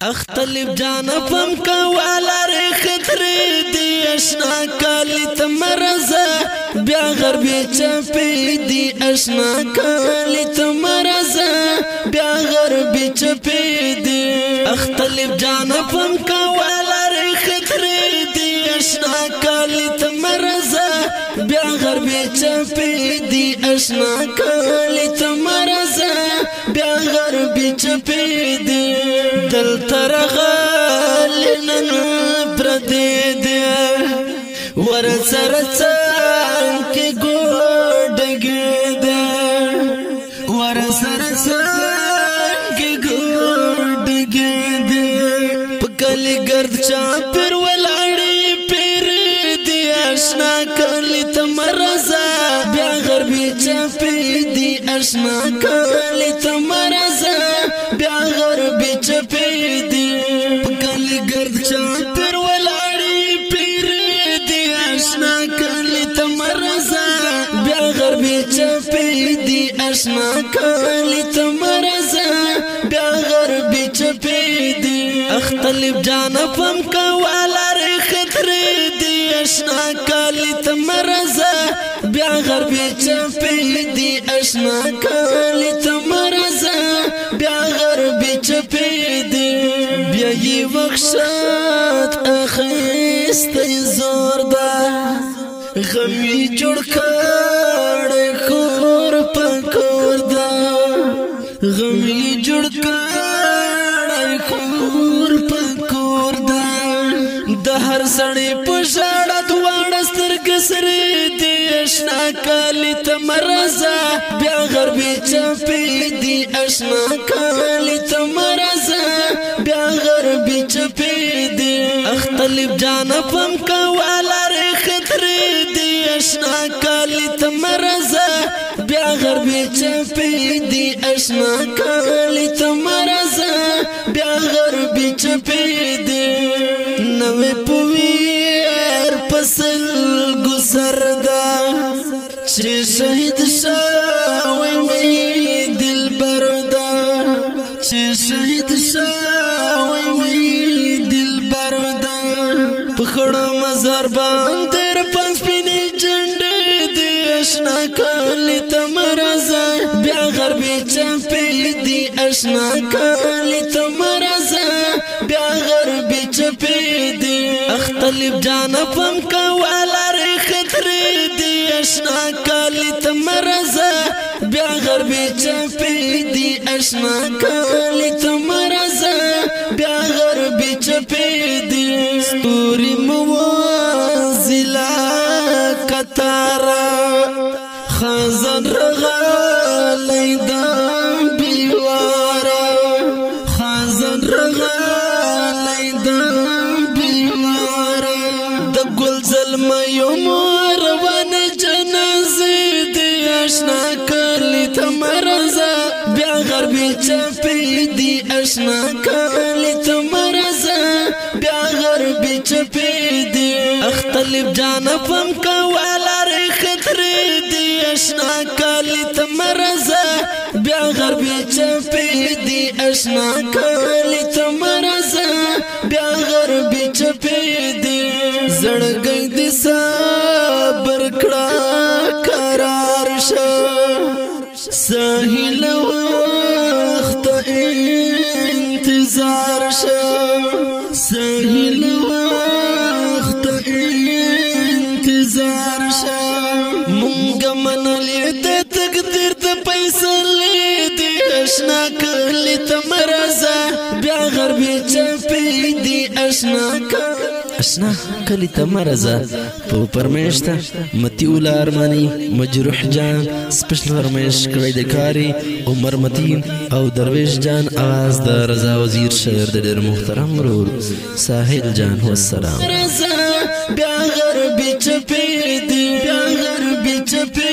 اختلف جانبم کوالر خطری دی اشنا کالی تمرزا بیا غربی چپی دی اشنا کالی تمرزا بیا غربی چپی دی اختلف جانبم کوالر خطری دی اشنا کالی تمرزا بیا غربی چپی دی اشنا کالی تمرزا بیا غربی چپی دی دل ترغالنن پردی دی ورسرسان کی گوڑگی دی ورسرسان کی گوڑگی دی پکلی گرد چاپر والعڑی پیر دی اشنا کلی تمرزا بیا غربی چاپی دی اشنا کلی تمرزا بیا غربی چپی دی پکلی گرد چاپر والعڑی پیر دی اشنا کلی تمرزا بیا غربی چپی دی اشنا کلی تمرزا بیا غربی چپی دی اختلف جانبم کوالر خطری دی اشنا کلی تمرزا بیا غربی چپی دی اشنا کلی تمرزا بیا غربی چپی دی بیا یی وخشت اخیستی زور دا غمی جوڑ کڑی کور پکور دا غمی جوڑ کڑی کور پکور دا د هر سړی په ژړا دواړه سترګې سرې دي اشنا کالي تمرزا بیا غربي چپې دي اشنا کالي تمرزا بیا غربي چپې دي اختلف جانبم کوالر خطرې دي اشنا کالي تمرزا بیا غربي چپې دي اشنا کالي تمرزا بیا غربي چپې دي نوې پویر پسل گزر دا چې شهید شاوی وی دل بردا چې شهید شاوی وی دل بردا پخړه مزار باندې پنځ پینې جنډې دې اشنا کالي تمرزا بیا غربي چپې دي اشنا کالي تمرزا بیا غربي چپې دي اختلف جانبم کوالر خطرې دي اشنا کالي تمرزا بیا غربي چپې دي اشنا کالي تمرزا بیا غربي چپې دي ستوري موازلا کتارا خزان رغالی دام بیوارا خزان رغالی دام بیوارا د گل زلمیو مروان جنازی دی اشنا کلی تمرزا بیا غربی چپی دی اشنا کلی تمرزا بیا غربی چپی دی اختلف جانبم کوالر خطری دی اشنا کلی تمرزا بیا غربی چپی دی اشنا کلی تمرزا بیا غربی چپی دی زړګی دی صبر کړه قرار شه ساحل وخت انتظار شه ساحل وخت انتظار شه مونږ منلې د تقدیر د فیصلې دی اشنا کلی تمرزا بیا غربي چپې دی اشنا کلی تمرزا په پرمیشتا متی اولا ارمانی مجروح جان سپیشل فرمیش کړی د کاری عمر متین او درویش جان آواز د رضا وزیر شعر د ډېر محترم رور ساحل جان والسلام بیا غربي چپې دی بیا غربي چپې